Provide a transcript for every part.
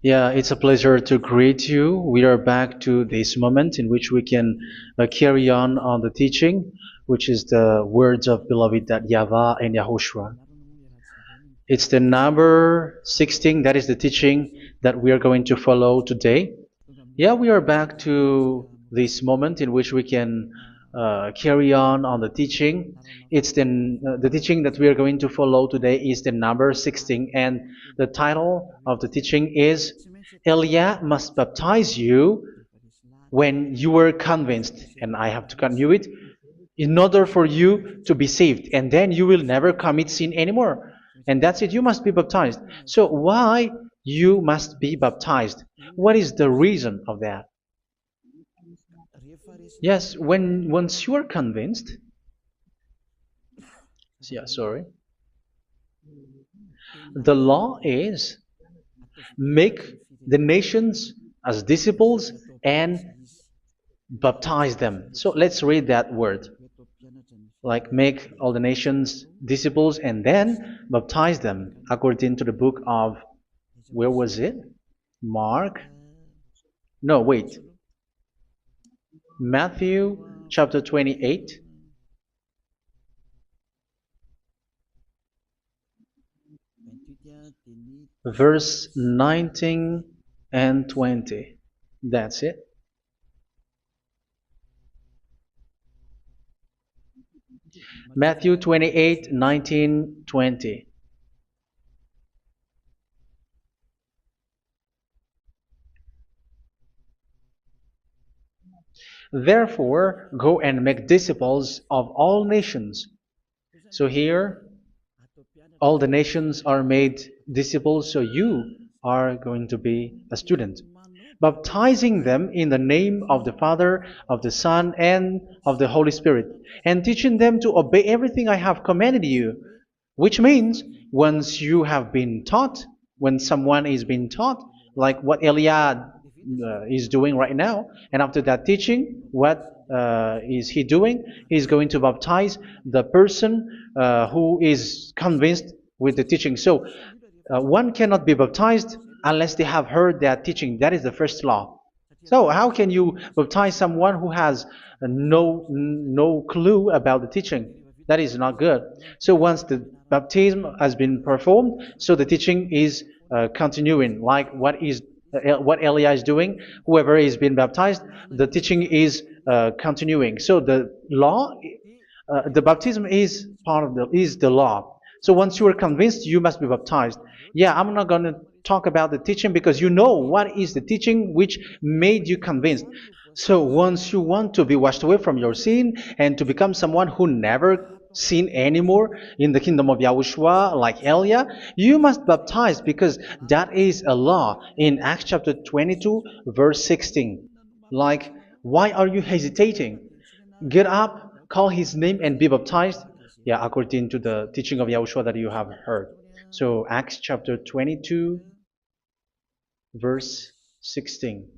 Yeah, it's a pleasure to greet you. We are back to this moment in which we can carry on the teaching, which is the words of beloved that YAHVAH and YAHOSHUA. It's the number 16, that is the teaching that we are going to follow today. Yeah, we are back to this moment in which we can carry on the teaching. It's the teaching that we are going to follow today is the number 16, and the title of the teaching is Elia must baptize you when you were convinced, and I have to continue it, in order for you to be saved, and then you will never commit sin anymore. And that's it, you must be baptized. So why you must be baptized? What is the reason of that? Yes, when once you are convinced, yeah, sorry, the law is make the nations as disciples and baptize them. So let's read that word. Like make all the nations disciples and then baptize them according to the book of, where was it? Mark? No, wait. Matthew chapter 28. Verse 19 and 20. That's it. Matthew 28, 19, 20. Therefore, go and make disciples of all nations. So here, all the nations are made disciples, so you are going to be a student. Baptizing them in the name of the Father, of the Son, and of the Holy Spirit, and teaching them to obey everything I have commanded you. Which means, once you have been taught, when someone is being taught, like what Elia is doing right now, and after that teaching, what is he doing? He's going to baptize the person who is convinced with the teaching. So one cannot be baptized unless they have heard that teaching. That is the first law. So how can you baptize someone who has no clue about the teaching? That is not good. So once the baptism has been performed, so the teaching is continuing, like what Elia is doing. Whoever is being baptized, the teaching is continuing. So the law, the baptism is part of the law. So once you are convinced, you must be baptized. Yeah, I'm not going to talk about the teaching because you know what is the teaching which made you convinced. So once you want to be washed away from your sin and to become someone who never sin anymore in the kingdom of Yahushua, like Elia, you must baptize because that is a law in Acts chapter 22, verse 16. Like, why are you hesitating? Get up, call his name, and be baptized. Yeah, according to the teaching of Yahushua that you have heard. So Acts chapter 22, verse 16.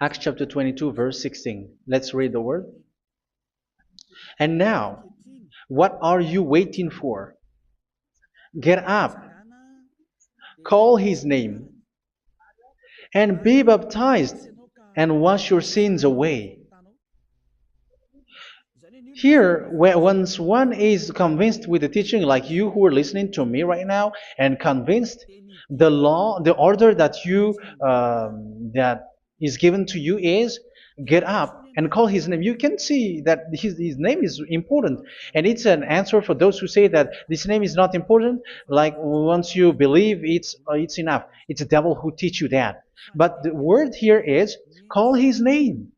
Acts chapter 22, verse 16. Let's read the word. And now, what are you waiting for? Get up, call his name, and be baptized, and wash your sins away. Here, once one is convinced with the teaching, like you who are listening to me right now, and convinced, the law, the order that that is given to you is get up and call his name. You can see that his name is important, and it's an answer for those who say that this name is not important. Like once you believe, it's enough. It's the devil who teach you that. But the word here is call his name.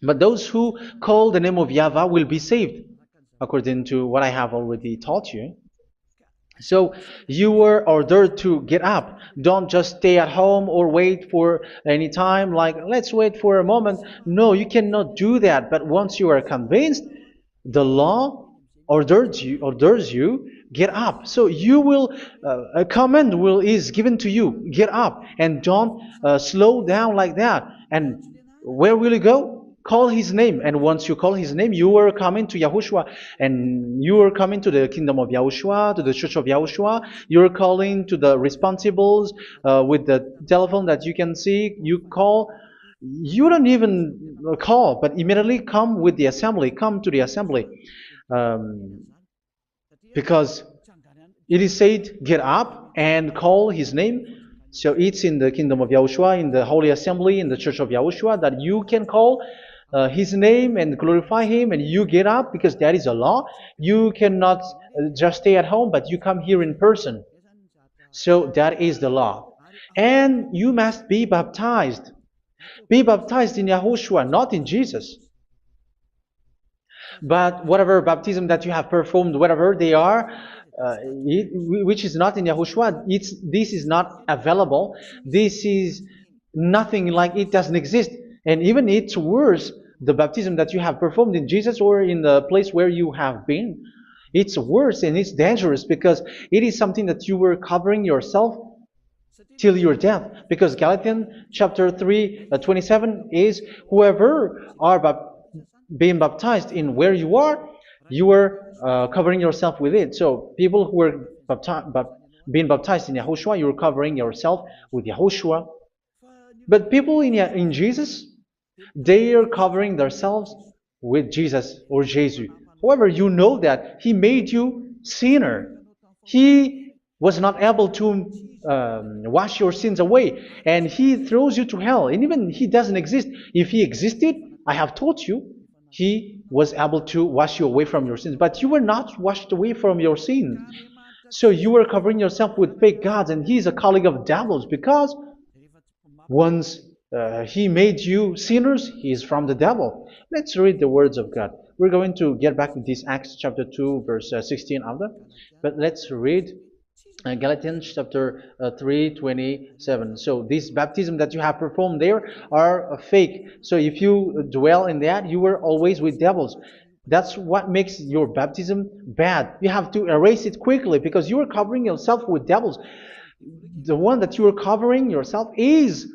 But those who call the name of YAHVAH will be saved, according to what I have already taught you. So you were ordered to get up. Don't just stay at home or wait for any time, like let's wait for a moment. No, you cannot do that. But once you are convinced, the law orders you get up. So you will a command is given to you. Get up and don't slow down like that. And where will you go? call his name. And once you call his name, you are coming to Yahushua. And you are coming to the kingdom of Yahushua, to the church of Yahushua. You are calling to the responsibles with the telephone that you can see. You call. You don't even call, but immediately come with the assembly. Come to the assembly. Um, because it is said, get up and call his name. So it's in the kingdom of Yahushua, in the holy assembly, in the church of Yahushua, that you can call his name and glorify him, and you get up because that is a law. You cannot just stay at home, but you come here in person. So that is the law. And you must be baptized. Be baptized in Yahushua, not in Jesus. But whatever baptism that you have performed, whatever they are, which is not in Yahushua, this is not available. This is nothing, like it doesn't exist. And even it's worse, the baptism that you have performed in Jesus or in the place where you have been. It's worse and it's dangerous because it is something that you were covering yourself till your death. Because Galatians chapter 3, 27 is, whoever are being baptized in where you are covering yourself with it. So people who were being baptized in Yahushua, you're covering yourself with Yahushua. But people in Jesus, they are covering themselves with Jesus or Jesus. However, you know that he made you sinner. He was not able to wash your sins away, and he throws you to hell. And even he doesn't exist. If he existed, I have told you, he was able to wash you away from your sins. But you were not washed away from your sins. So you were covering yourself with fake gods, and he's a colleague of devils, because once he made you sinners, he is from the devil. Let's read the words of God. We're going to get back to this Acts chapter 2, verse 16 after. But let's read Galatians chapter 3:27. So this baptism that you have performed there are fake. So if you dwell in that, you were always with devils. That's what makes your baptism bad. You have to erase it quickly because you are covering yourself with devils. The one that you are covering yourself is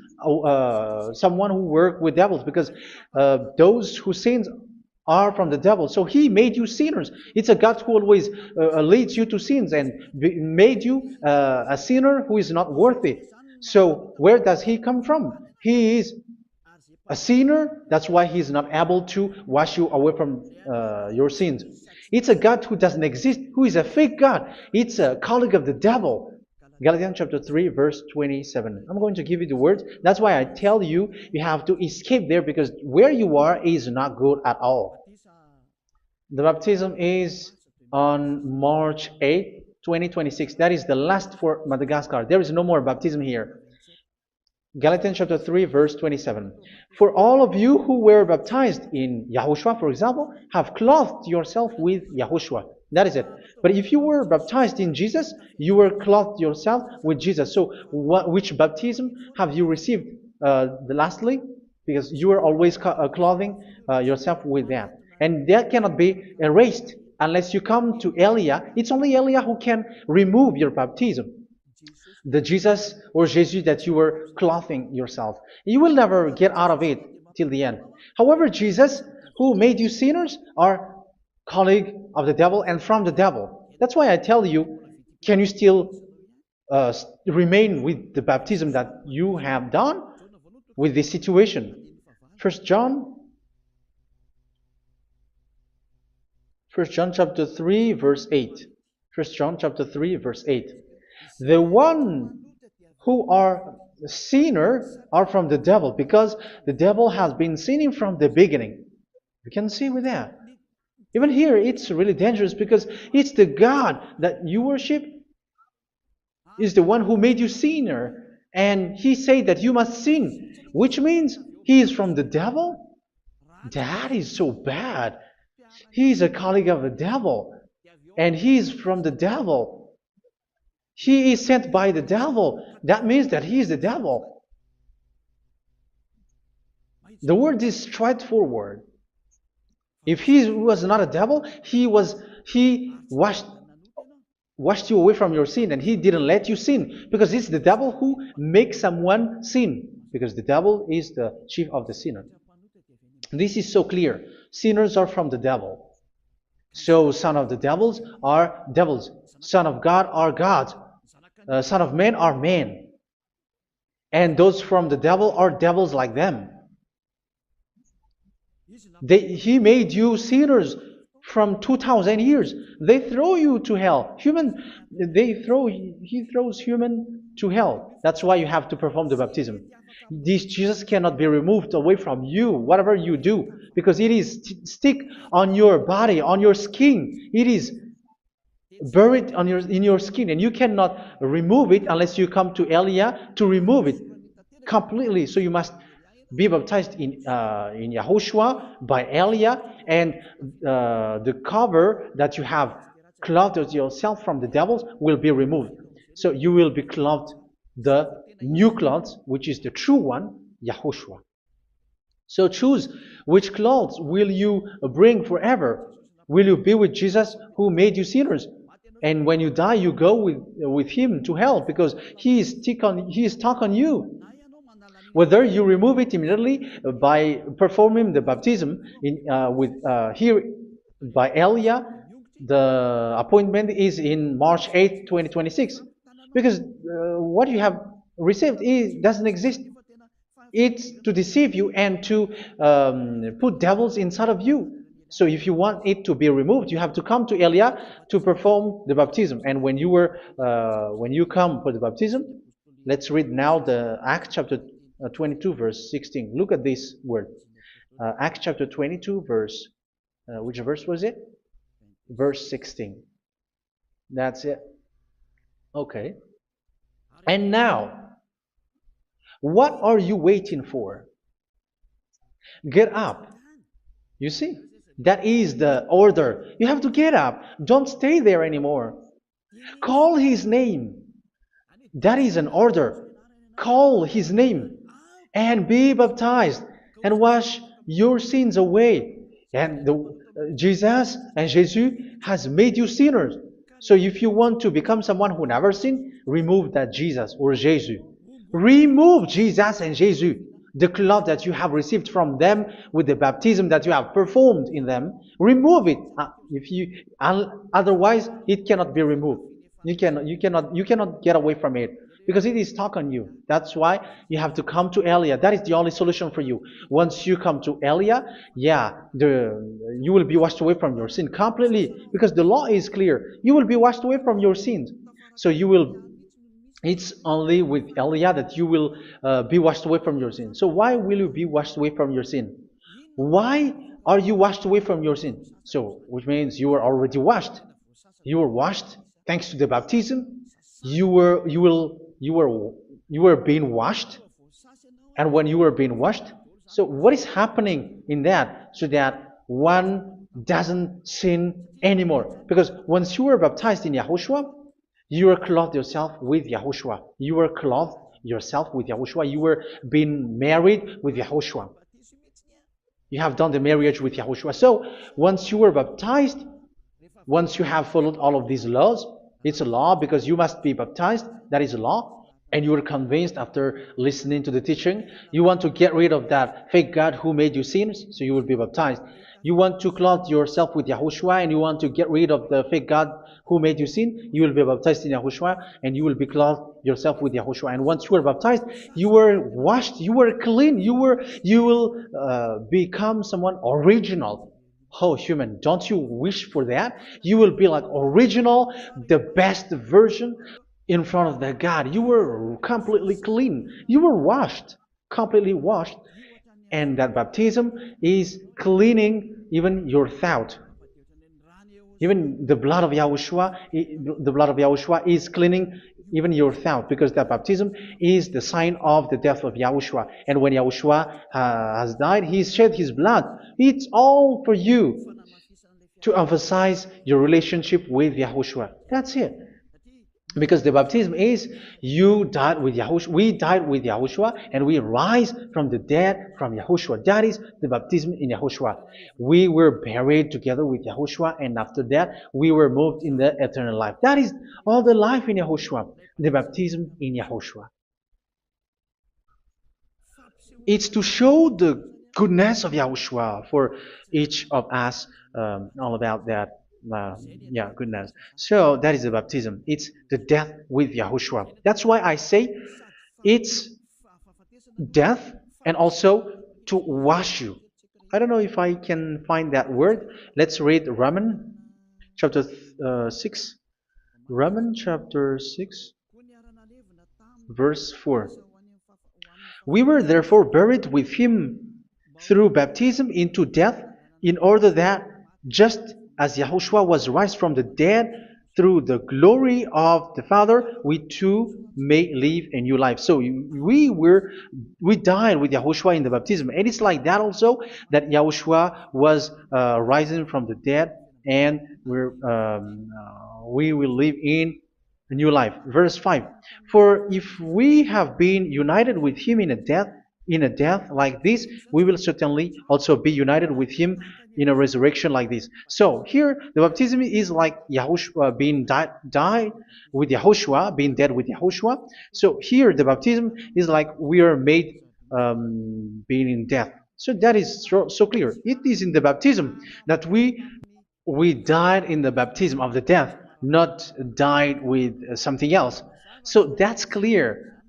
someone who worked with devils, because those who sins are from the devil. So he made you sinners. It's a God who always leads you to sins and made you a sinner who is not worthy. So where does he come from? He is a sinner. That's why he is not able to wash you away from your sins. It's a God who doesn't exist, who is a fake God. It's a colleague of the devil. Galatians chapter 3, verse 27. I'm going to give you the words. That's why I tell you, you have to escape there, because where you are is not good at all. The baptism is on March 8, 2026. That is the last for Madagascar. There is no more baptism here. Galatians chapter 3, verse 27. For all of you who were baptized in Yahushua, for example, have clothed yourself with Yahushua. That is it. But if you were baptized in Jesus, you were clothed yourself with Jesus. So which baptism have you received lastly? Because you are always clothing yourself with that. And that cannot be erased unless you come to Elia. It's only Elia who can remove your baptism. The Jesus or Jesus that you were clothing yourself. You will never get out of it till the end. However, Jesus, who made you sinners, are colleague of the devil and from the devil. That's why I tell you, can you still remain with the baptism that you have done with this situation? First John chapter 3, verse 8. First John chapter 3, verse 8. The one who are sinners are from the devil, because the devil has been sinning from the beginning. You can see with that. Even here, it's really dangerous, because it's the God that you worship is the one who made you sinner. And he said that you must sin, which means he is from the devil. That is so bad. He is a colleague of the devil, and he is from the devil. He is sent by the devil. That means that he is the devil. The word is straightforward. If he was not a devil, he washed you away from your sin, and he didn't let you sin, because it's the devil who makes someone sin, because the devil is the chief of the sinner. This is so clear. Sinners are from the devil. So son of the devils are devils. Son of God are God. Son of men are men. And those from the devil are devils like them. He made you sinners from 2000 years. They throw you to hell. He throws human to hell. That's why you have to perform the baptism. This Jesus cannot be removed away from you, whatever you do, because it is stick on your body, on your skin. It is buried in your skin, and you cannot remove it unless you come to Elia to remove it completely. So you must be baptized in Yahushua by Elia, and the cover that you have clothed yourself from the devils will be removed. So you will be clothed the new clothes, which is the true one, Yahushua. So choose which clothes will you bring forever. Will you be with Jesus who made you sinners? And when you die, you go with him to hell because he is stuck on you. Whether you remove it immediately by performing the baptism here by Elia, the appointment is in March 8th, 2026. Because what you have received doesn't exist. It's to deceive you and to put devils inside of you. So if you want it to be removed, you have to come to Elia to perform the baptism. And when you come for the baptism, let's read now the Acts chapter 22 verse 16. Look at this word. Acts chapter 22 verse, which verse was it? Verse 16. That's it. Okay. And now, what are you waiting for? Get up. You see, that is the order. You have to get up. Don't stay there anymore. Call his name. That is an order. Call his name and be baptized and wash your sins away. And Jesus has made you sinners. So if you want to become someone who never sinned, remove that Jesus or Jesus. Remove Jesus and Jesus, the cloth that you have received from them with the baptism that you have performed in them. Remove it. Otherwise, it cannot be removed. You cannot get away from it because it is stuck on you. That's why you have to come to Elia. That is the only solution for you. Once you come to Elia, you will be washed away from your sin completely because the law is clear. You will be washed away from your sins. So it's only with Elia that you will be washed away from your sin. So why will you be washed away from your sin? Why are you washed away from your sin? So, which means you were already washed. You were washed thanks to the baptism. You were being washed, and when you were being washed, so what is happening in that? So that one doesn't sin anymore. Because once you were baptized in Yahushua, you were clothed yourself with Yahushua. You were clothed yourself with Yahushua. You were being married with Yahushua. You have done the marriage with Yahushua. So once you were baptized, once you have followed all of these laws, it's a law because you must be baptized. That is a law. And you are convinced after listening to the teaching, you want to get rid of that fake God who made you sinners, so you will be baptized. You want to clothe yourself with Yahushua and you want to get rid of the fake God who made you sin, you will be baptized in Yahushua and you will be clothed yourself with Yahushua. And once you are baptized, you were washed, you were clean, you will become someone original. Oh, human, don't you wish for that? You will be like original, the best version in front of the God. You were completely clean. You were washed, completely washed. And that baptism is cleaning even your thought. Even the blood of Yahushua is cleaning even your thought, because that baptism is the sign of the death of Yahushua. And when Yahushua has died, he shed his blood. It's all for you to emphasize your relationship with Yahushua. That's it. Because the baptism is you died with Yahushua, we died with Yahushua, and we rise from the dead from Yahushua. That is the baptism in Yahushua. We were buried together with Yahushua, and after that we were moved in the eternal life. That is all the life in Yahushua, the baptism in Yahushua. It's to show goodness of Yahushua for each of us, all about that. Uh, yeah, goodness. So that is the baptism. It's the death with Yahushua. That's why I say it's death and also to wash you. I don't know if I can find that word. Let's read Roman chapter 6. Roman chapter 6, verse 4. We were therefore buried with him through baptism into death, in order that, just as Yahushua was raised from the dead through the glory of the Father, we too may live a new life. So we died with Yahushua in the baptism, and it's like that also that Yahushua was rising from the dead, and we will live in a new life. Verse 5. For if we have been united with him in a death like this, we will certainly also be united with him in a resurrection like this. So here the baptism is like Yahushua being died with Yahushua, being dead with Yahushua. So here the baptism is like we are made being in death. So that is so clear. It is in the baptism that we died in the baptism of the death, not died with something else. So that's clear.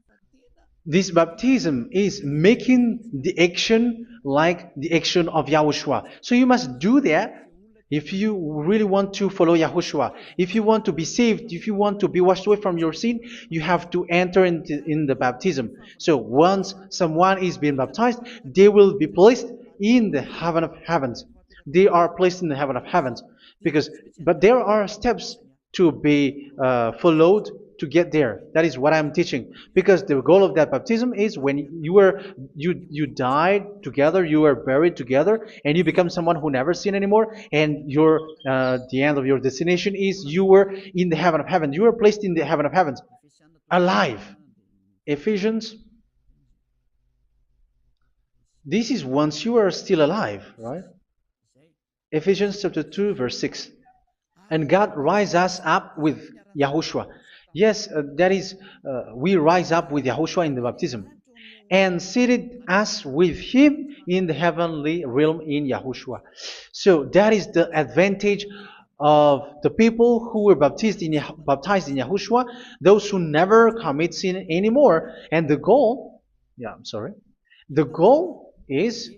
This baptism is making the action like the action of Yahushua. So you must do that if you really want to follow Yahushua. If you want to be saved, if you want to be washed away from your sin, you have to enter in the baptism. So once someone is being baptized, they will be placed in the heaven of heavens. They are placed in the heaven of heavens because, but there are steps to be followed to get there. That is what I'm teaching. Because the goal of that baptism is when you died together, you were buried together, and you become someone who never sin anymore. And your the end of your destination is you were in the heaven of heaven. You were placed in the heaven of heavens, alive. Ephesians. This is once you are still alive, right? Ephesians chapter 2, verse 6. And God rise us up with Yahushua. Yes, that is, we rise up with Yahushua in the baptism. And seated us with Him in the heavenly realm in Yahushua. So that is the advantage of the people who were baptized in Yahushua, those who never commit sin anymore. And the goal, yeah, I'm sorry, the goal is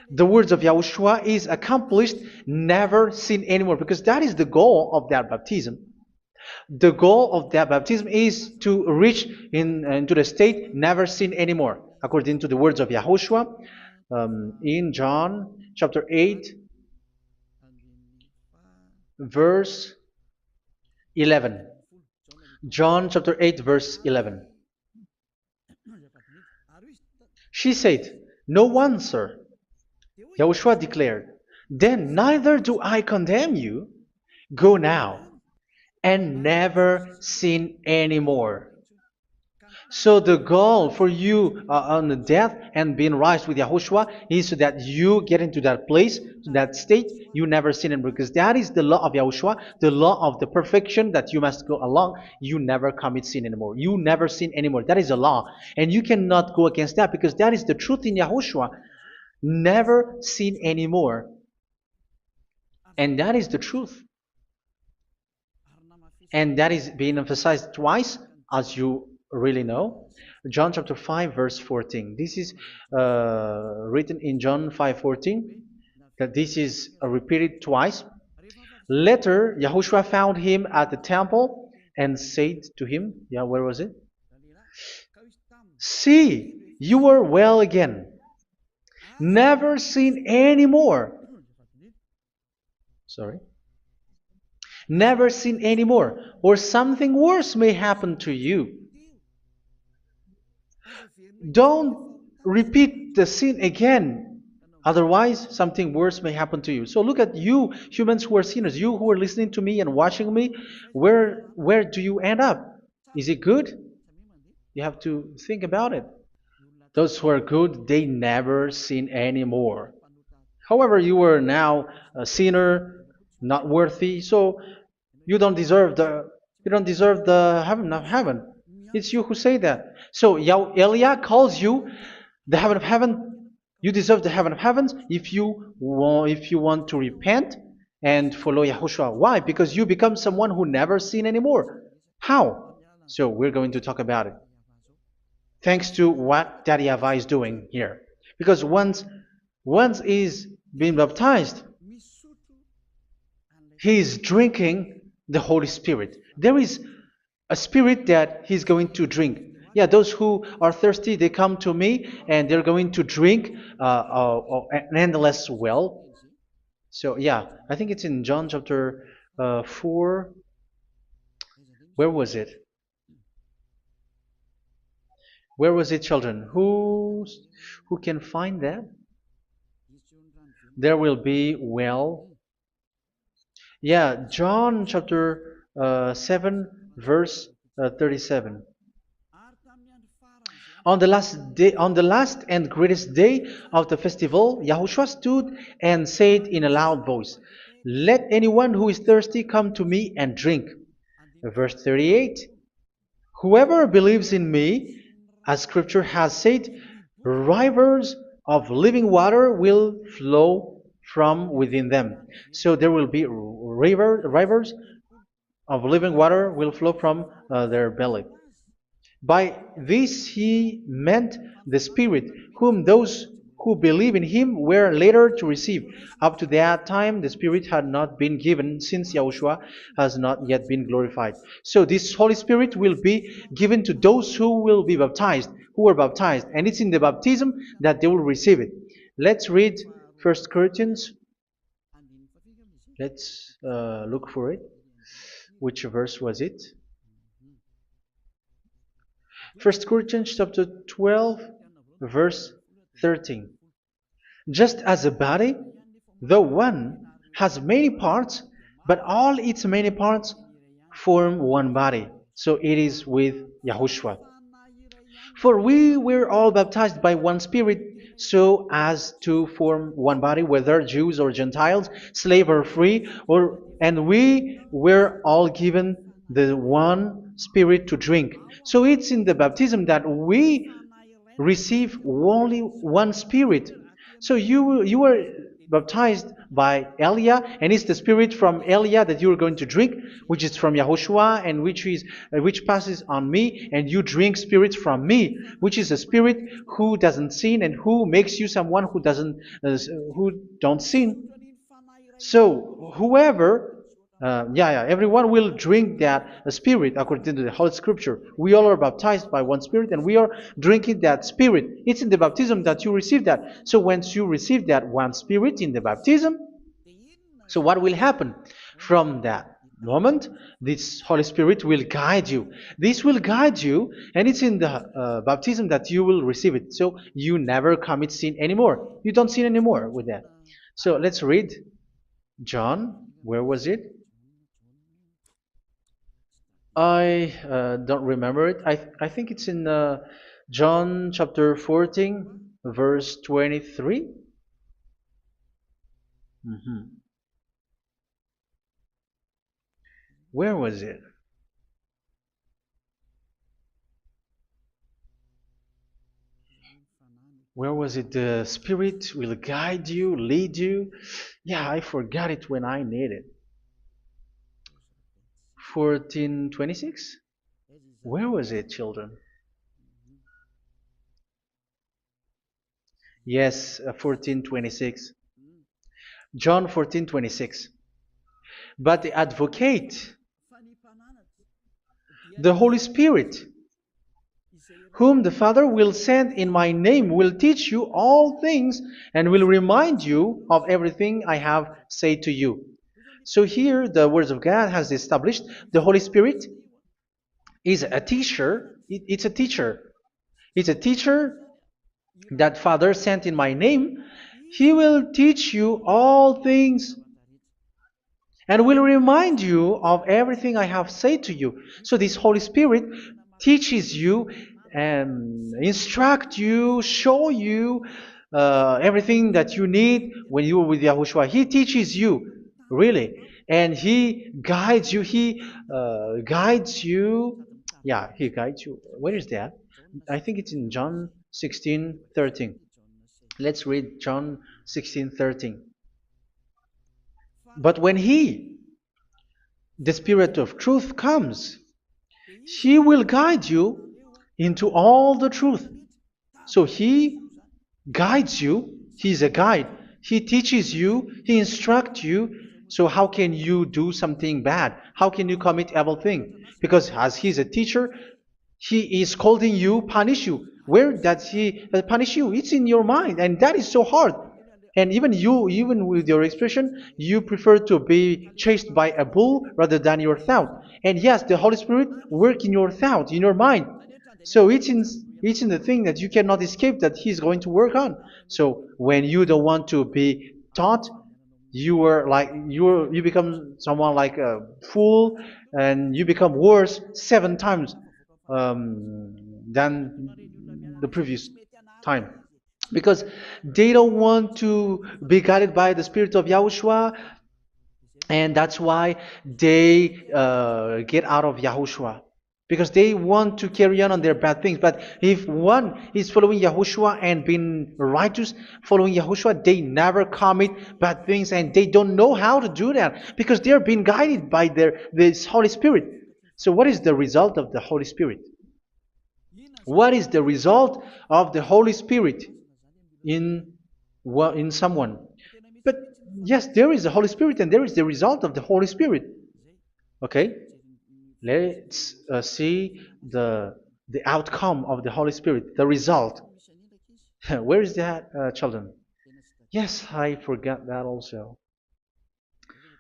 the words of Yahushua is accomplished, never sin anymore, because that is the goal of that baptism. The goal of that baptism is to reach into the state never sin anymore, according to the words of Yahushua in John chapter 8, verse 11. John chapter 8, verse 11. She said, "No one, sir." Yahushua declared, "Then neither do I condemn you. Go now and never sin anymore." So the goal for you on the death and being raised with Yahushua is so that you get into that place, to that state, you never sin anymore. Because that is the law of Yahushua, the law of the perfection that you must go along. You never commit sin anymore. You never sin anymore. That is a law. And you cannot go against that because that is the truth in Yahushua. Never sin anymore. And that is the truth. And that is being emphasized twice, as you really know. John chapter 5, verse 14. This is written in John 5:14, that this is repeated twice. Later, Yahushua found him at the temple and said to him, yeah, where was it? "See, you are well again. Never sin anymore." Sorry. "Never sin anymore, or something worse may happen to you." Don't repeat the sin again. Otherwise, something worse may happen to you. So look at you, humans who are sinners, you who are listening to me and watching me. Where do you end up? Is it good? You have to think about it. Those who are good, they never sin anymore. However, you are now a sinner, not worthy, so you don't deserve the heaven of heaven. It's you who say that. So Eliah calls you the heaven of heaven You deserve the heaven of heavens if you want to repent and follow Yahushua. Why? Because you become someone who never sin anymore. How? So we're going to talk about it. Thanks to what Daddy YAHVAH is doing here. Because once he's been baptized, he is drinking the Holy Spirit. There is a spirit that he's going to drink. Yeah, those who are thirsty, they come to me and they're going to drink an endless well. So, yeah, I think it's in John chapter 4. Where was it? Where was it, children? Who can find that? There will be well. Yeah, John chapter 7, verse 37. On the last and greatest day of the festival, Yahushua stood and said in a loud voice, "Let anyone who is thirsty come to me and drink." Verse 38, "Whoever believes in me, as scripture has said, rivers of living water will flow from within them." So there will be rivers of living water will flow from their belly. By this he meant the Spirit, whom those who believe in him were later to receive. Up to that time, the Spirit had not been given, since Yahushua has not yet been glorified. So this Holy Spirit will be given to those who will be baptized, who are baptized, and it's in the baptism that they will receive it. Let's read 1 Corinthians. Let's look for it. Which verse was it? 1 Corinthians chapter 12, verse 13. Just as a body, though one, has many parts, but all its many parts form one body. So it is with Yahushua. For we were all baptized by one Spirit, so as to form one body, whether Jews or Gentiles, slave or free, and we were all given the one Spirit to drink. So it's in the baptism that we receive only one Spirit. So you were baptized by Elia, and it's the Spirit from Elia that you are going to drink, which is from Yahushua, and which passes on me, and you drink Spirit from me, which is a Spirit who doesn't sin and who makes you someone who don't sin. So whoever everyone will drink that Spirit according to the Holy Scripture. We all are baptized by one Spirit, and we are drinking that Spirit. It's in the baptism that you receive that. So once you receive that one Spirit in the baptism, so what will happen? From that moment, this Holy Spirit will guide you. This will guide you, and it's in the baptism that you will receive it. So you never commit sin anymore. You don't sin anymore with that. So let's read John. Where was it? I don't remember it. I think it's in John chapter 14, verse 23. Mhm. Where was it? Where was it? The Spirit will guide you, lead you. Yeah, I forgot it when I need it. 14:26? Where was it, children? Yes, 14:26. John 14:26. But the advocate, the Holy Spirit, whom the Father will send in my name, will teach you all things and will remind you of everything I have said to you. So here the words of God has established the Holy Spirit is a teacher. It's a teacher. It's a teacher that Father sent in my name. He will teach you all things and will remind you of everything I have said to you. So this Holy Spirit teaches you and instruct you, show you everything that you need when you are with Yahushua. He teaches you, really, and He guides you. He guides you. Yeah, He guides you. Where is that? I think it's in John 16:13. Let's read John 16:13. But when He, the Spirit of truth, comes, He will guide you into all the truth. So He guides you. He's a guide. He teaches you. He instructs you. So how can you do something bad? How can you commit evil thing? Because as He's a teacher, He is scolding you, punish you. Where does He punish you? It's in your mind, and that is so hard. And even you, even with your expression, you prefer to be chased by a bull rather than your thought. And yes, the Holy Spirit work in your thought, in your mind. So it's in the thing that you cannot escape that He's going to work on. So when you don't want to be taught, you become someone like a fool, and you become worse 7 times than the previous time, because they don't want to be guided by the Spirit of Yahushua, and that's why they get out of Yahushua, because they want to carry on their bad things. But if one is following Yahushua and being righteous, following Yahushua, they never commit bad things, and they don't know how to do that because they are being guided by this Holy Spirit. So what is the result of the Holy Spirit? What is the result of the Holy Spirit in in someone? But yes, there is the Holy Spirit, and there is the result of the Holy Spirit. Okay, let's see the outcome of the Holy Spirit, the result. Where is that, children? Yes, I forgot that also.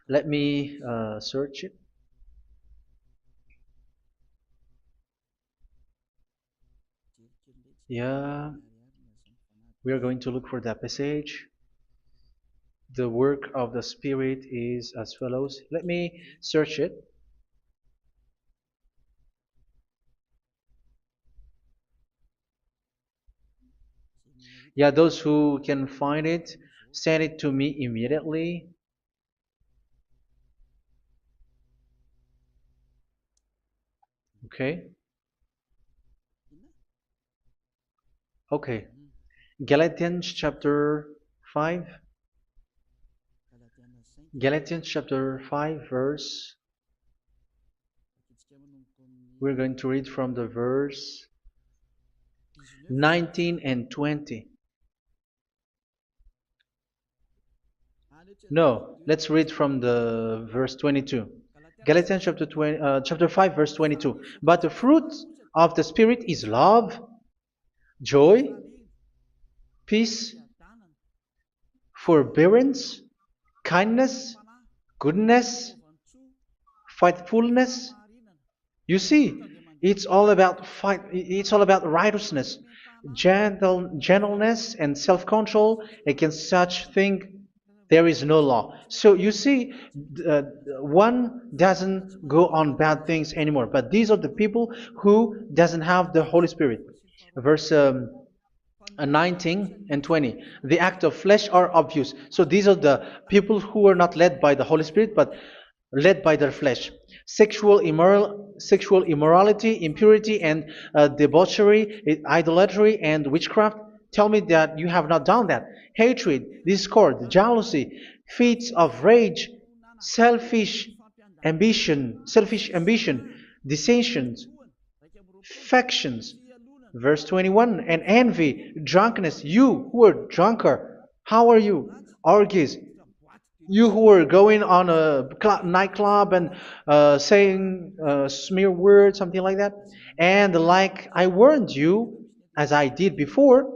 Let me search it. Yeah, we are going to look for that passage. The work of the Spirit is as follows. Let me search it. Yeah, those who can find it, send it to me immediately. Okay. Okay. Galatians chapter 5. Galatians chapter 5 verse. We're going to read from the verse 19 and 20. No, let's read from the verse 22. Galatians chapter 5 verse 22. But the fruit of the Spirit is love, joy, peace, forbearance, kindness, goodness, faithfulness. You see, it's all about righteousness, gentleness, and self-control. Against such thing there is no law. So you see, uh, one doesn't go on bad things anymore. But these are the people who doesn't have the Holy Spirit. Verse 19 and 20. The act of flesh are obvious. So these are the people who are not led by the Holy Spirit, but led by their flesh. Sexual immorality, impurity, and debauchery, idolatry, and witchcraft. Tell me that you have not done that. Hatred, discord, jealousy, fits of rage, selfish ambition, dissensions, factions. Verse 21, and envy, drunkenness. You who are drunkard, how are you? Orgies. You who are going on a nightclub and saying smear words, something like that. And like I warned you, as I did before,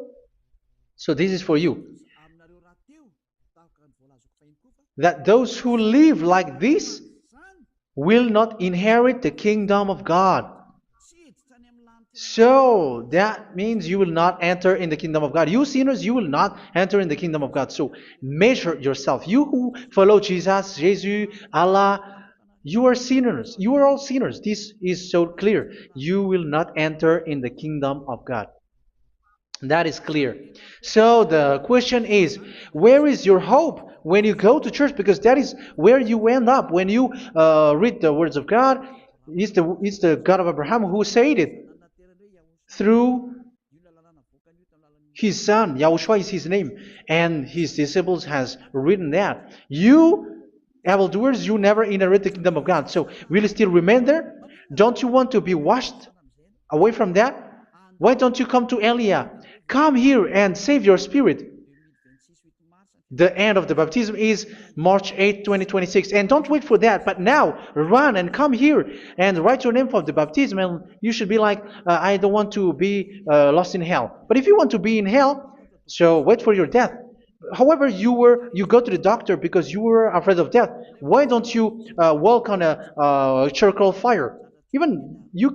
so this is for you, that those who live like this will not inherit the kingdom of God. So that means you will not enter in the kingdom of God. You sinners, you will not enter in the kingdom of God. So measure yourself. You who follow Jesus, Allah, you are sinners. You are all sinners. This is so clear. You will not enter in the kingdom of God. That is clear. So the question is, where is your hope when you go to church? Because that is where you end up when you read the words of God. It's the God of Abraham who said it through His son, Yahushua is his name, and his disciples has written that. You, evildoers, you never inherit the kingdom of God. So will you still remain there? Don't you want to be washed away from that? Why don't you come to Elia? Come here and save your spirit. The end of the baptism is March 8, 2026. And don't wait for that, but now run and come here and write your name for the baptism. And you should be like, I don't want to be lost in hell. But if you want to be in hell, so wait for your death. However, you go to the doctor because you were afraid of death. Why don't you walk on a charcoal fire? Even you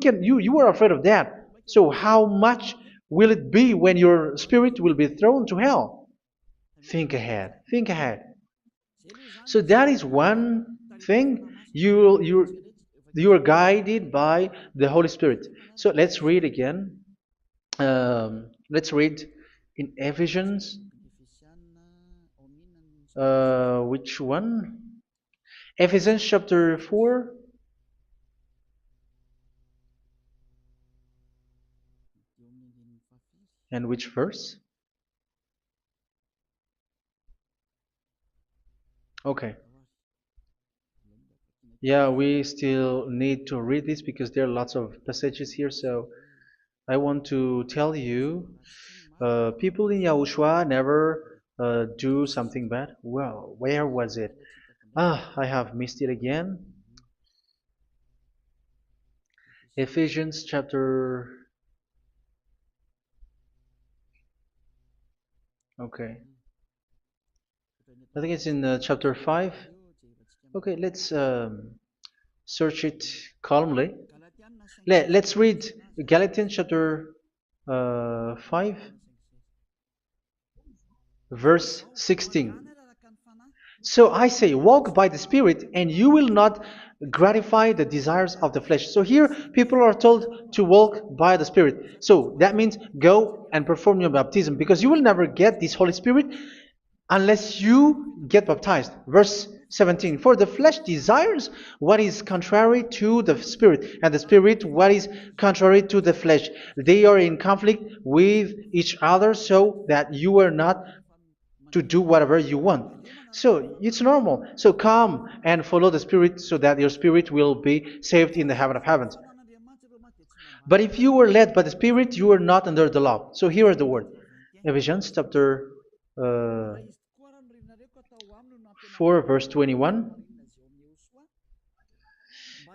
were afraid of that. So how much will it be when your spirit will be thrown to hell? Think ahead. Think ahead. So that is one thing. You are guided by the Holy Spirit. So let's read again. Let's read in Ephesians. Which one? Ephesians chapter 4. And which verse? Okay. Yeah, we still need to read this because there are lots of passages here. So I want to tell you, people in Yahushua never do something bad. Well, where was it? I have missed it again. Ephesians chapter. Okay. I think it's in chapter 5. Okay, let's search it calmly. Let's read Galatians chapter 5, verse 16. So I say, walk by the Spirit, and you will not gratify the desires of the flesh. So here, people are told to walk by the Spirit. So that means go and perform your baptism, because you will never get this Holy Spirit unless you get baptized. Verse 17. For the flesh desires what is contrary to the Spirit, and the Spirit what is contrary to the flesh. They are in conflict with each other, so that you are not to do whatever you want. So it's normal. So come and follow the Spirit so that your spirit will be saved in the heaven of heavens. But if you were led by the Spirit, you are not under the law. So here is the word. Ephesians chapter 4, verse 21.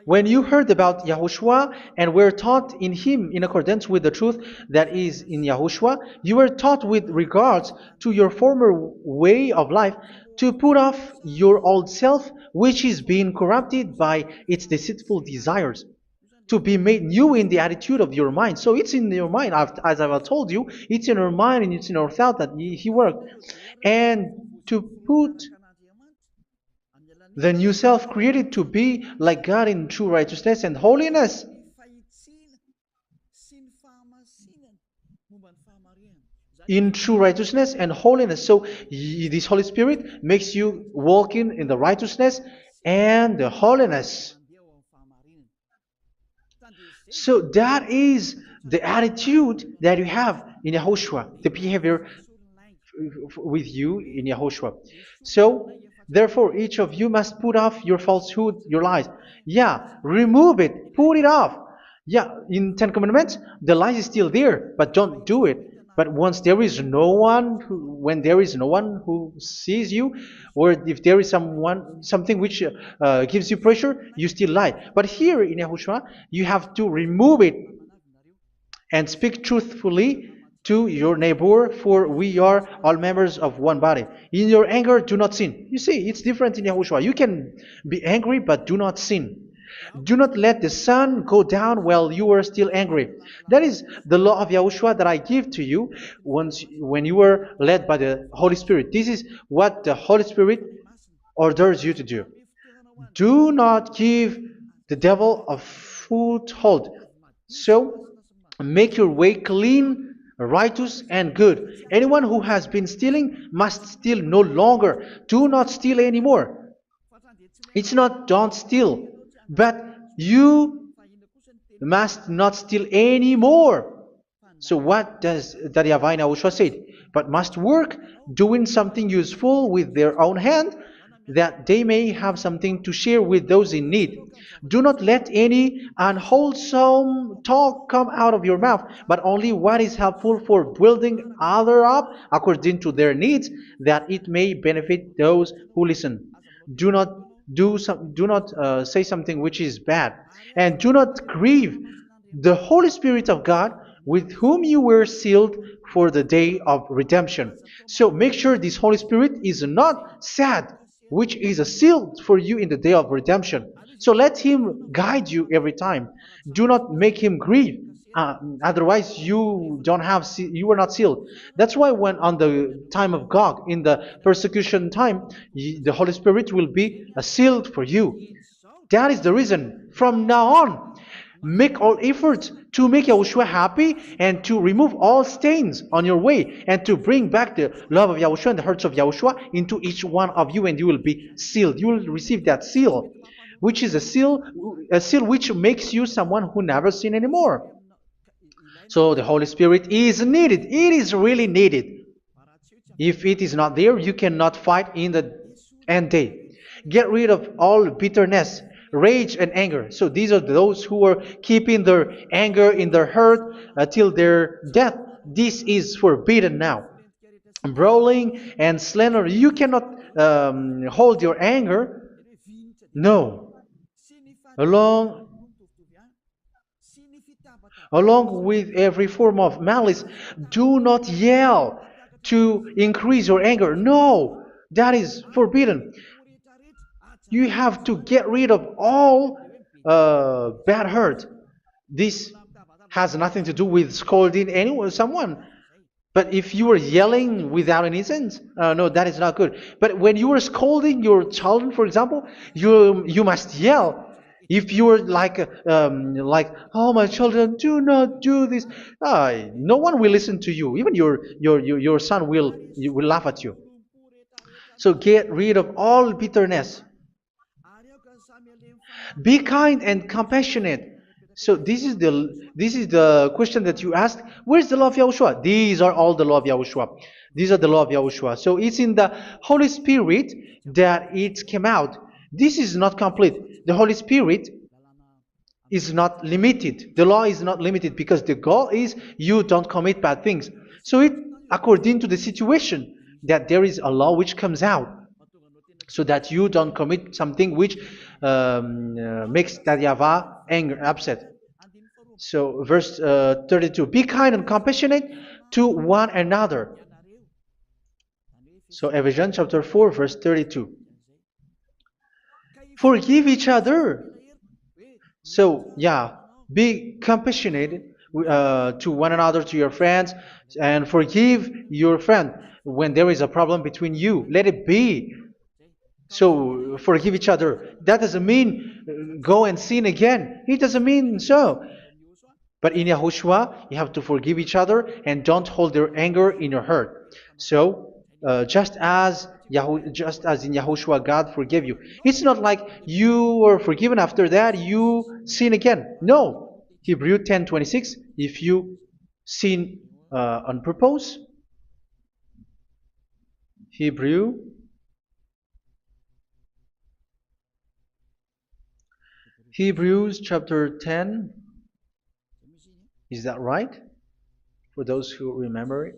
When you heard about Yahushua and were taught in him in accordance with the truth that is in Yahushua, you were taught with regards to your former way of life to put off your old self, which is being corrupted by its deceitful desires, to be made new in the attitude of your mind. So it's in your mind, as I've told you, it's in your mind and it's in your thought that he worked. And to put the new self created to be like God in true righteousness and holiness. In true righteousness and holiness. So this Holy Spirit makes you walking in the righteousness and the holiness. So that is the attitude that you have in Yahushua, the behavior with you in Yahushua. So therefore, each of you must put off your falsehood, your lies. Yeah, remove it, put it off. Yeah, in Ten Commandments, the lie is still there, but don't do it. But once there is no one, when there is no one who sees you, or if there is something which gives you pressure, you still lie. But here in Yahushua, you have to remove it and speak truthfully to your neighbor, for we are all members of one body. In your anger, do not sin. You see, it's different in Yahushua. You can be angry, but do not sin. Do not let the sun go down while you are still angry. That is the law of Yahushua that I give to you when you were led by the Holy Spirit. This is what the Holy Spirit orders you to do. Do not give the devil a foothold. So, make your way clean, righteous, and good. Anyone who has been stealing must steal no longer. Do not steal anymore. It's not don't steal, but you must not steal anymore. So what does the YAHVAH YAHOSHUA say? But must work doing something useful with their own hand, that they may have something to share with those in need. Do not let any unwholesome talk come out of your mouth, but only what is helpful for building other up according to their needs, that it may benefit those who listen. Do not do not say something which is bad, and do not grieve the Holy Spirit of God, with whom you were sealed for the day of redemption. So make sure this Holy Spirit is not sad, which is a seal for you in the day of redemption. So let Him guide you every time. Do not make Him grieve. Otherwise, you were not sealed. That's why when on the time of God, in the persecution time, the Holy Spirit will be a sealed for you. That is the reason. From now on, make all efforts to make Yahushua happy and to remove all stains on your way and to bring back the love of Yahushua and the hearts of Yahushua into each one of you, and you will be sealed. You will receive that seal, which is a seal which makes you someone who never sin anymore. So the Holy Spirit is needed. It is really needed. If it is not there, you cannot fight in the end day. Get rid of all bitterness, rage, and anger. So these are those who are keeping their anger in their heart till their death. This is forbidden now. Brawling and slander. You cannot hold your anger. No. Along Along with every form of malice, do not yell to increase your anger. No, that is forbidden. You have to get rid of all bad hurt. This has nothing to do with scolding anyone, someone. But if you are yelling without any sense, no, that is not good. But when you are scolding your children, for example, you must yell. If you are like, oh my children, do not do this, no one will listen to you. Even your son will laugh at you. So get rid of all bitterness. Be kind and compassionate. So this is the question that you asked. Where's the law of Yahushua? These are all the law of Yahushua. These are the law of Yahushua. So it's in the Holy Spirit that it came out. This is not complete. The Holy Spirit is not limited. The law is not limited because the goal is you don't commit bad things. So it according to the situation that there is a law which comes out, so that you don't commit something which makes that YAHVAH angry, upset. So verse 32, be kind and compassionate to one another. So Ephesians chapter 4 verse 32. Forgive each other. So yeah, be compassionate to one another, to your friends, and forgive your friend when there is a problem between you. Let it be. So forgive each other. That doesn't mean go and sin again. It doesn't mean so. But in Yahushua, you have to forgive each other and don't hold their anger in your heart. So just as in Yahushua, God forgave you. It's not like you were forgiven after that you sin again. No. Hebrew 10:26. If you sin on purpose, Hebrews chapter 10. Is that right? For those who remember it?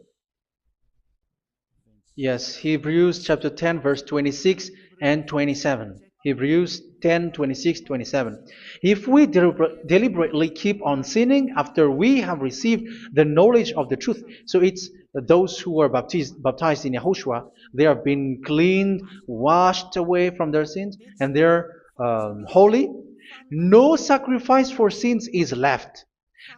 Yes, Hebrews chapter 10 verse 26 and 27. Hebrews 10, 26, 27. If we deliberately keep on sinning after we have received the knowledge of the truth, so it's those who are baptized in Yahushua, they have been cleaned, washed away from their sins, and they're holy. No sacrifice for sins is left,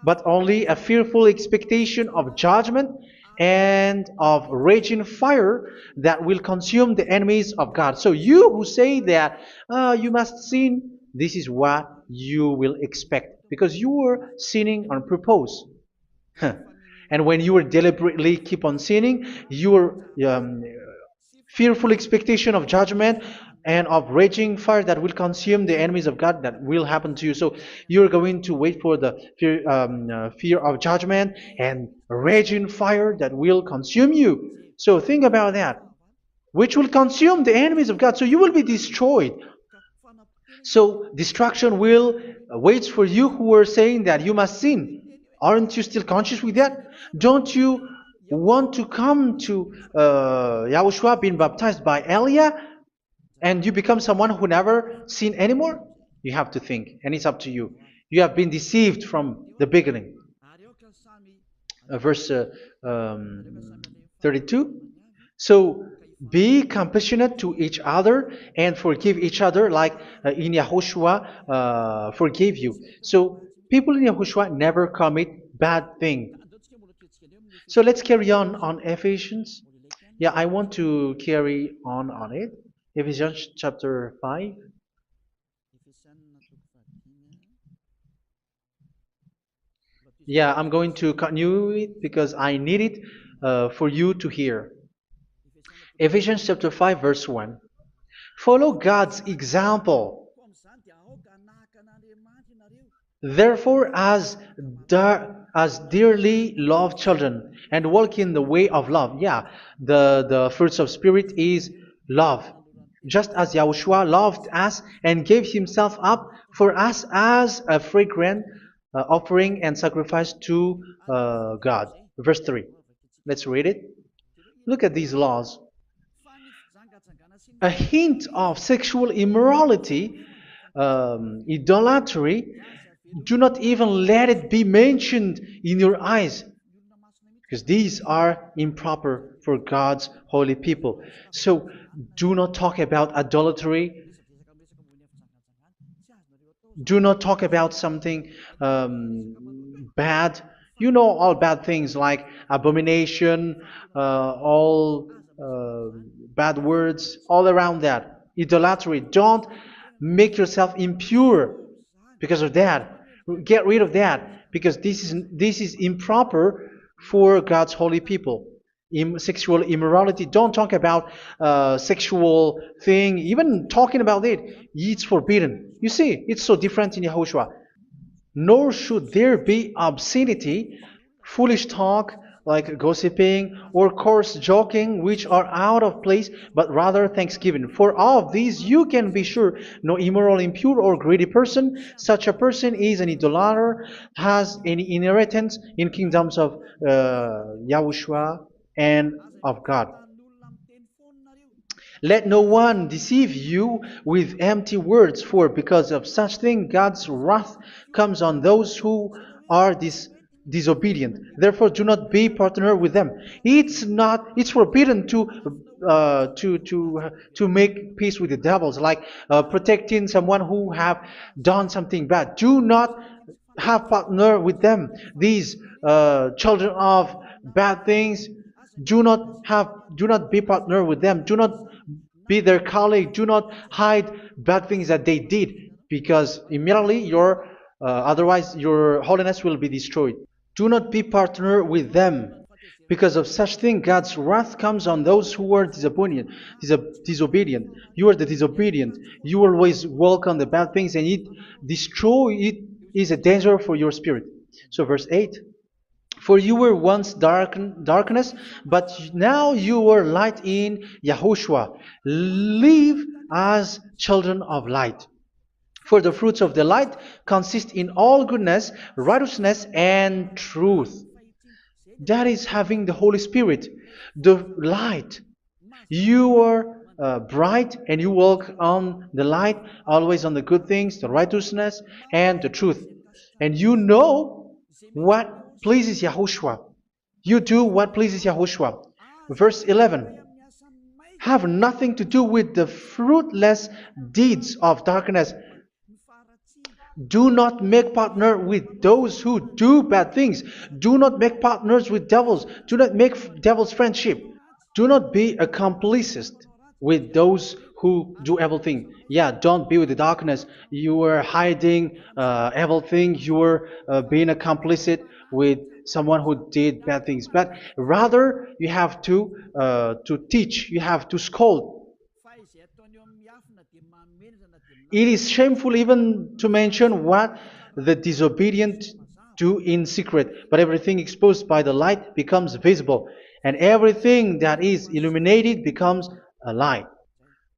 but only a fearful expectation of judgment and of raging fire that will consume the enemies of God. So you who say that you must sin, this is what you will expect, because you were sinning on purpose. And when you were deliberately keep on sinning, your fearful expectation of judgment and of raging fire that will consume the enemies of God that will happen to you. So you're going to wait for the fear of judgment and raging fire that will consume you. So think about that, which will consume the enemies of God. So you will be destroyed. So destruction will wait for you who are saying that you must sin. Aren't you still conscious with that? Don't you want to come to Yahushua being baptized by Elia and you become someone who never sin anymore? You have to think, and it's up to you. You have been deceived from the beginning. Verse 32. So be compassionate to each other and forgive each other like in Yahushua forgave you. So people in Yahushua never commit bad thing. So let's carry on Ephesians. Yeah, I want to carry on it. Ephesians chapter 5. Yeah, I'm going to continue it because I need it for you to hear. Ephesians chapter 5 verse 1. Follow God's example. Therefore, as dearly loved children, and walk in the way of love. Yeah, the fruits of spirit is love. Just as Yahushua loved us and gave himself up for us as a fragrant offering and sacrifice to God. Verse 3. Let's read it. Look at these laws. A hint of sexual immorality, idolatry, do not even let it be mentioned in your eyes, because these are improper for God's holy people. So do not talk about idolatry. Do not talk about something bad. You know all bad things like abomination, all bad words, all around that. Idolatry. Don't make yourself impure because of that. Get rid of that because this is improper for God's holy people. Sexual immorality. Don't talk about sexual thing. Even talking about it, it's forbidden. You see, it's so different in Yahushua. Nor should there be obscenity, foolish talk like gossiping or coarse joking, which are out of place, but rather thanksgiving. For of these you can be sure: no immoral, impure, or greedy person, such a person is an idolater, has any inheritance in kingdoms of Yahushua and of God. Let no one deceive you with empty words, for because of such thing God's wrath comes on those who are disobedient. Therefore, do not be partner with them. It's forbidden to make peace with the devils, like protecting someone who have done something bad. Do not have partner with them. These children of bad things, do not be partner with them. Do not be their colleague. Do not hide bad things that they did, because immediately otherwise your holiness will be destroyed. Do not be partner with them. Because of such thing, God's wrath comes on those who are disobedient. You are the disobedient. You always walk on the bad things, and it is a danger for your spirit. So verse 8. For you were once darkness, but now you are light in Yahushua. Live as children of light. For the fruits of the light consist in all goodness, righteousness, and truth. That is having the Holy Spirit, the light. You are bright and you walk on the light, always on the good things, the righteousness, and the truth. And you know what pleases Yahushua. You do what pleases Yahushua. Verse 11. Have nothing to do with the fruitless deeds of darkness. Do not make partner with those who do bad things. Do not make partners with devils. Do not make devils friendship. Do not be a complicit with those who do evil thing. Yeah, don't be with the darkness. You are hiding evil thing. You are being a complicit with someone who did bad things. But rather, you have to teach. You have to scold. It is shameful even to mention what the disobedient do in secret, but everything exposed by the light becomes visible, and everything that is illuminated becomes a light.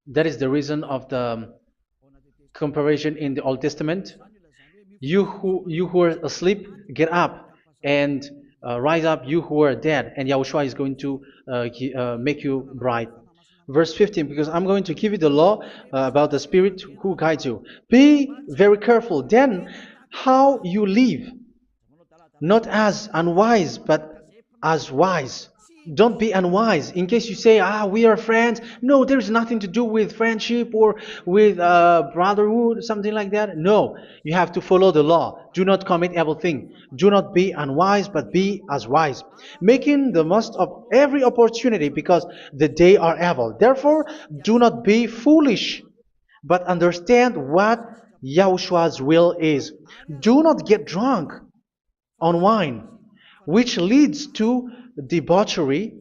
That is the reason of the comparison in the Old Testament. You who are asleep, get up and rise up, you who are dead, and Yahushua is going to make you bright. Verse 15, because I'm going to give you the law about the Spirit who guides you. Be very careful then how you live, not as unwise, but as wise. Don't be unwise. In case you say, we are friends. No, there's nothing to do with friendship or with brotherhood, something like that. No, you have to follow the law. Do not commit evil thing. Do not be unwise, but be as wise, making the most of every opportunity, because the day are evil. Therefore, do not be foolish, but understand what Yahushua's will is. Do not get drunk on wine, which leads to debauchery.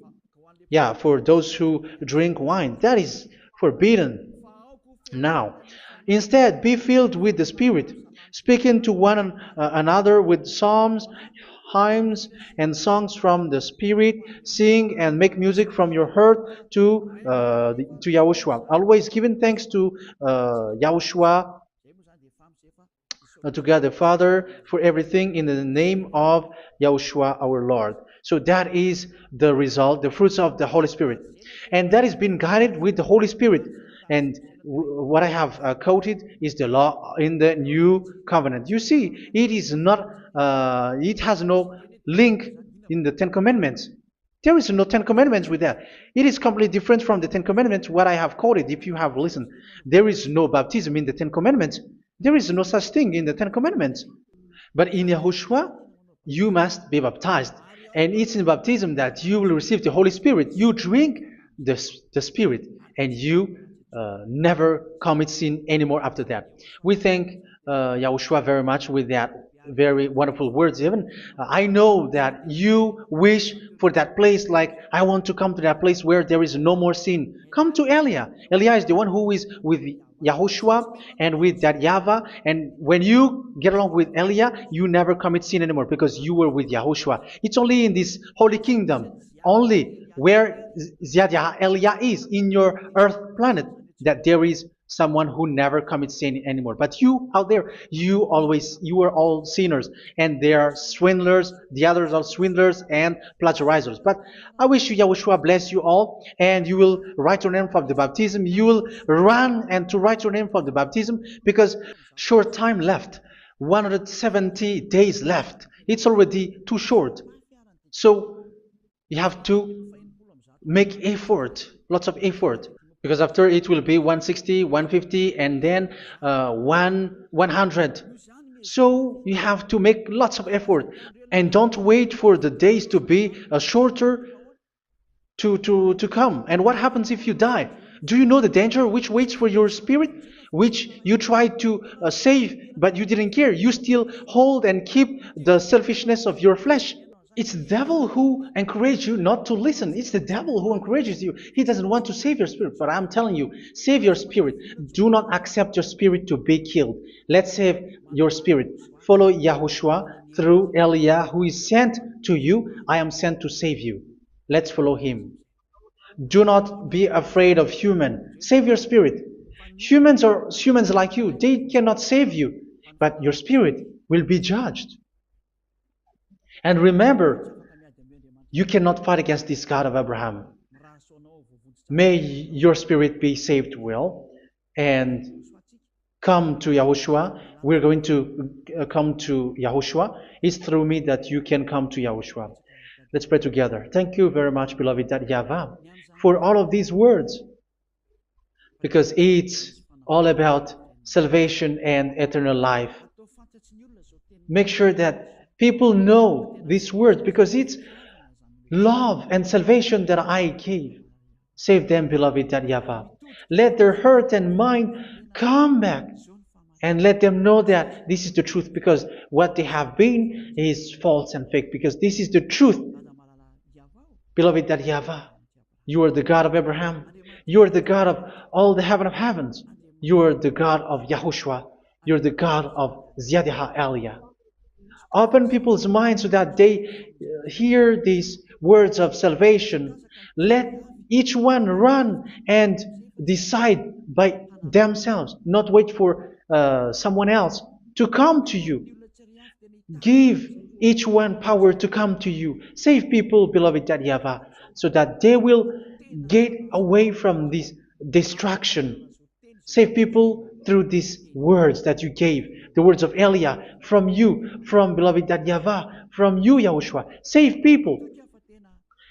Yeah, for those who drink wine, that is forbidden now. Instead, be filled with the Spirit, speaking to one another with psalms, hymns, and songs from the Spirit. Sing and make music from your heart to Yahushua. Always giving thanks to Yahushua, to God the Father, for everything in the name of Yahushua our Lord. So that is the result, the fruits of the Holy Spirit. And that is being guided with the Holy Spirit. And what I have quoted is the law in the new covenant. You see, it is not, it has no link in the Ten Commandments. There is no Ten Commandments with that. It is completely different from the Ten Commandments, what I have quoted, if you have listened. There is no baptism in the Ten Commandments. There is no such thing in the Ten Commandments. But in Yahushua, you must be baptized. And it's in baptism that you will receive the Holy Spirit. You drink the Spirit, and you never commit sin anymore after that. We thank Yahushua very much with that very wonderful words. Even I know that you wish for that place, like, I want to come to that place where there is no more sin. Come to Elia. Elia is the one who is with Yahushua and with that YAHVAH. And when you get along with Elia, you never commit sin anymore, because you were with Yahushua. It's only in this holy kingdom, only where Ziad Elia is, in your earth planet, that there is someone who never commits sin anymore. But you out there, you are all sinners, and they are swindlers. The others are swindlers and plagiarizers. But I wish you, Yahushua, bless you all, and you will write your name for the baptism. You will run and to write your name for the baptism, because short time left, 170 days left. It's already too short. So you have to make effort, lots of effort, because after it will be 160, 150, and then 100. So you have to make lots of effort, and don't wait for the days to be shorter to come. And what happens if you die? Do you know the danger which waits for your spirit, which you tried to save, but you didn't care? You still hold and keep the selfishness of your flesh. It's the devil who encourages you not to listen. It's the devil who encourages you. He doesn't want to save your spirit. But I'm telling you, save your spirit. Do not accept your spirit to be killed. Let's save your spirit. Follow Yahushua through Elia, who is sent to you. I am sent to save you. Let's follow him. Do not be afraid of human. Save your spirit. Humans are humans like you. They cannot save you. But your spirit will be judged. And remember, you cannot fight against this God of Abraham. May your spirit be saved well and come to Yahushua. We're going to come to Yahushua. It's through me that you can come to Yahushua. Let's pray together. Thank you very much, beloved YAHVAH, for all of these words, because it's all about salvation and eternal life. Make sure that people know these words, because it's love and salvation that I gave. Save them, beloved YAHVAH. Let their heart and mind come back, and let them know that this is the truth, because what they have been is false and fake, because this is the truth. Beloved YAHVAH, you are the God of Abraham. You are the God of all the heaven of heavens. You are the God of YAHOSHUA. You're the God of Ziyadiha Aliyah. Open people's minds so that they hear these words of salvation. Let each one run and decide by themselves, not wait for someone else to come to you. Give each one power to come to you. Save people, beloved YAHVAH, so that they will get away from this distraction. Save people through these words that you gave, the words of Elia, from you, from beloved YAHVAH, from you, Yahushua. Save people.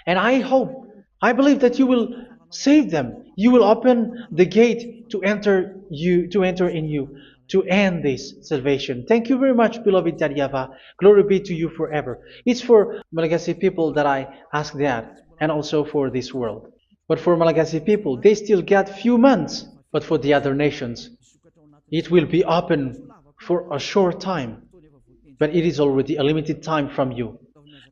And I believe that you will save them. You will open the gate to enter in you, to end this salvation. Thank you very much, beloved YAHVAH. Glory be to you forever. It's for Malagasy people that I ask that, and also for this world. But for Malagasy people, they still get few months. But for the other nations, it will be open for a short time. But it is already a limited time from you.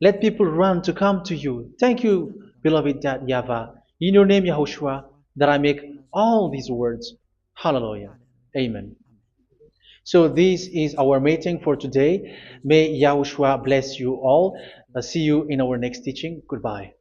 Let people run to come to you. Thank you, beloved YAHVAH. In your name, Yahushua, that I make all these words. Hallelujah. Amen. So this is our meeting for today. May Yahushua bless you all. See you in our next teaching. Goodbye.